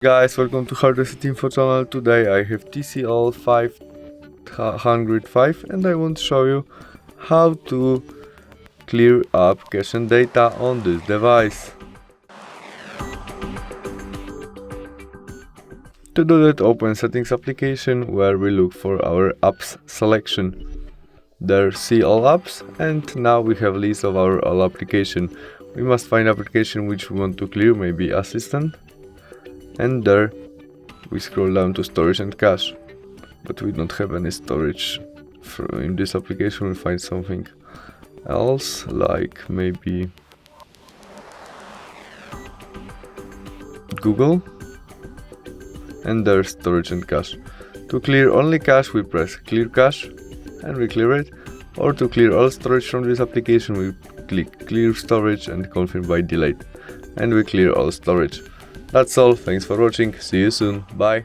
Guys, welcome to Hardware Info channel. Today I have TCL 505 and I want to show you how to clear up cache and data on this device. To do that, open Settings application where we look for our apps selection. There see all apps, and now we have a list of our all application. We must find application which we want to clear, maybe Assistant. And there we scroll down to storage and cache, but we don't have any storage. In this application we'll find something else, like maybe Google, and there's storage and cache. To clear only cache we press clear cache and we clear it, or to clear all storage from this application we click clear storage and confirm by delete, and we clear all storage. That's all, thanks for watching, see you soon, bye!